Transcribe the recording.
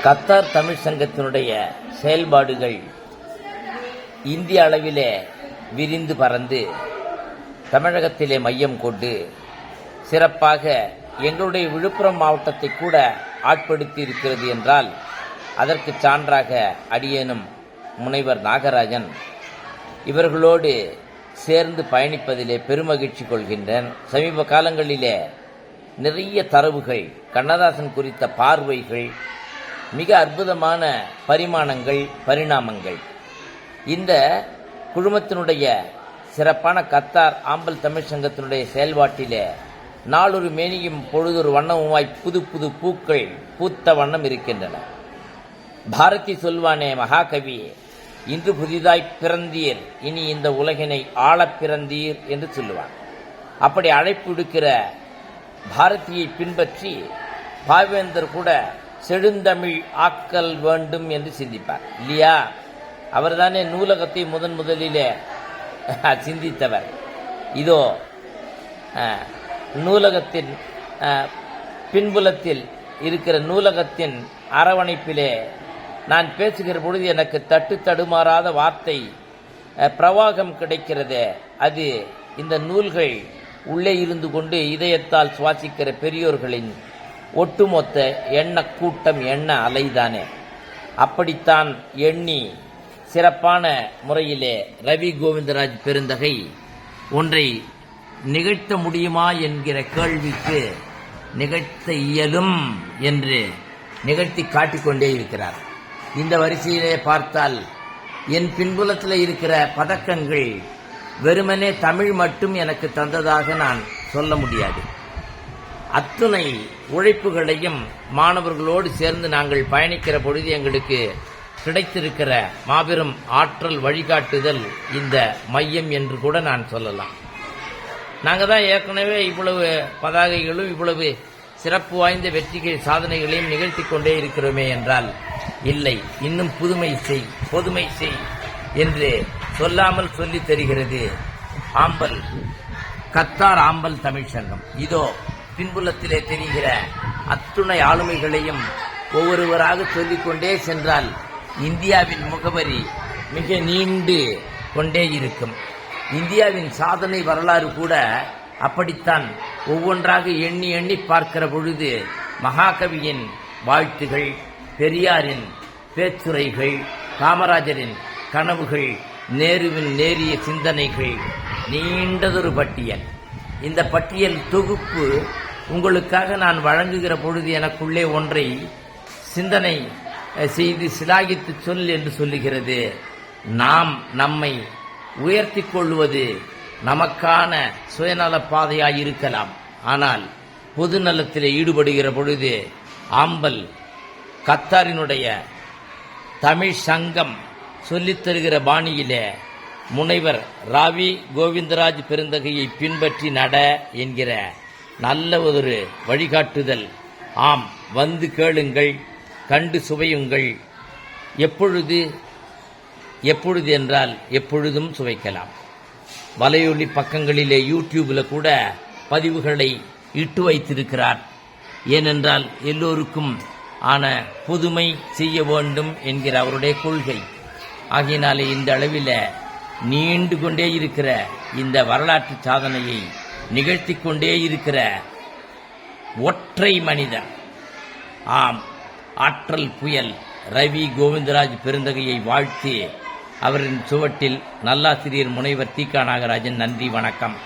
Qatar Tamil சங்கத்தினுடைய செயல்பாடுகள் இந்திய அளவிலே விரிந்து பறந்து தமிழகத்திலே மையம் கொண்டு சிறப்பாக எங்களுடைய விழுப்புரம் மாவட்டத்தை கூட ஆட்படுத்தி இருக்கிறது என்றால் அதற்கு சான்றாக அடியேனும் முனைவர் நாகராஜன் இவர்களோடு சேர்ந்து பயணிப்பதிலே பெருமகிழ்ச்சி கொள்கின்றேன். சமீப காலங்களிலே நிறைய தரவுகள், கண்ணதாசன் குறித்த பார்வைகள், மிக அற்புதமான பரிமாணங்கள், பரிணாமங்கள் இந்த குழுமத்தினுடைய சிறப்பான கத்தார் ஆம்பல் தமிழ் சங்கத்தினுடைய செயல்பாட்டிலே நாளொரு மேனியும் பொழுதொரு வண்ணமுமாய் புது புது பூக்கள் பூத்த வண்ணம் இருக்கின்றன. பாரதி சொல்வானே மகாகவி, இன்று புதிதாய் பிறந்தீர், இனி இந்த உலகினை ஆளப் பிறந்தீர் என்று சொல்லுவார். அப்படி அழைப்பு விடுக்கிற பாரதியை பின்பற்றி பாவேந்தர் கூட செழுந்தமிழ் ஆக்கல் வேண்டும் என்று சிந்திப்பார் இல்லையா? அவர்தானே நூலகத்தை முதலிலே சிந்தித்தவர். இதோ நூலகத்தின் பின்புலத்தில் இருக்கிற நூலகத்தின் அரவணைப்பிலே நான் பேசுகிற பொழுது எனக்கு தடுமாறாத வார்த்தை பிரவாகம் கிடைக்கிறதே, அது இந்த நூல்கள் உள்ளே இருந்து கொண்டு இதயத்தால் சுவாசிக்கிற பெரியோர்களின் ஒட்டுமொத்த எண்ண கூட்டம், எண்ண அலைதானே. அப்படித்தான் எண்ணி சிறப்பான முறையிலே ரவி கோவிந்தராஜ் பெருந்தகை ஒன்றை நிகழ்த்த முடியுமா என்கிற கேள்விக்கு நிகழ்த்த இயலும் என்று நிகழ்த்தி காட்டிக்கொண்டே இருக்கிறார். இந்த வரிசையிலே பார்த்தால் என் பின்புலத்தில் இருக்கிற பதக்கங்கள் வெறுமனே தமிழ் மட்டும் எனக்கு தந்ததாக நான் சொல்ல முடியாது. அத்துணை உழைப்புகளையும் மாணவர்களோடு சேர்ந்து நாங்கள் பயணிக்கிற பொழுது எங்களுக்கு கிடைத்திருக்கிற மாபெரும் ஆற்றல் வழிகாட்டுதல் இந்த மையம் என்று கூட நான் சொல்லலாம். நாங்கள் தான் ஏற்கனவே இவ்வளவு பதாகைகளும் இவ்வளவு சிறப்பு வாய்ந்த வெற்றிகள் சாதனைகளையும் நிகழ்த்தி கொண்டே இருக்கிறோமே என்றால் இல்லை, இன்னும் புதுமை செய், பொதுமை செய் என்று சொல்லாமல் சொல்லித் தருகிறது ஆம்பல், கத்தார் ஆம்பல் தமிழ் சங்கம். இதோ பின்புலத்திலே தெரிகிற அத்துணை ஆளுமைகளையும் ஒவ்வொருவராக சொல்லிக்கொண்டே சென்றால் இந்தியாவின் முகவரி மிக நீண்டு கொண்டே இருக்கும். இந்தியாவின் சாதனை வரலாறு கூட அப்படித்தான் ஒவ்வொன்றாக எண்ணி எண்ணி பார்க்கிற பொழுது மகாகவியின் வாழ்த்துகள், பெரியாரின் பேச்சுரைகள், காமராஜரின் கனவுகள், நேருவின் நேரிய சிந்தனைகள், நீண்டதொரு பட்டியல். இந்த பட்டியல் தொகுப்பு உங்களுக்காக நான் வழங்குகிற பொழுது எனக்குள்ளே ஒன்றை சிந்தனை செய்து சிலாகித்து சொல் என்று சொல்லுகிறது. நாம் நம்மை உயர்த்தி கொள்வது நமக்கான சுயநல பாதையாய் இருக்கலாம். ஆனால் பொது நலத்திலே ஈடுபடுகிற பொழுது ஆம்பல் கத்தாரினுடைய தமிழ் சங்கம் சொல்லித் தருகிற பாணியிலே முனைவர் ராவி கோவிந்தராஜ் பெருந்தகையை பின்பற்றி நட என்கிற நல்ல ஒரு வழிகாட்டுதல். ஆம், வந்து கேளுங்கள், கண்டு சுவையுங்கள். எப்பொழுது என்றால் எப்பொழுதும் சுவைக்கலாம். வலையொலி பக்கங்களிலே யூடியூபில் கூட பதிவுகளை இட்டு வைத்திருக்கிறார். ஏனென்றால் எல்லோருக்கும் ஆன புதுமை செய்ய வேண்டும் என்கிற அவருடைய கொள்கை. ஆகையினாலே இந்த அளவில் நீண்டு கொண்டே இருக்கிற இந்த வரலாற்று சாதனையை நிகழ்த்தி கொண்டே இருக்கிற ஒற்றை மனிதர், ஆம், ஆற்றல் புயல் ரவி கோவிந்தராஜ் பெருந்தகையை வாழ்த்தி அவரின் சுவட்டில் நல்லாசிரியர் முனைவர் தி.க. நாகராஜன். நன்றி, வணக்கம்.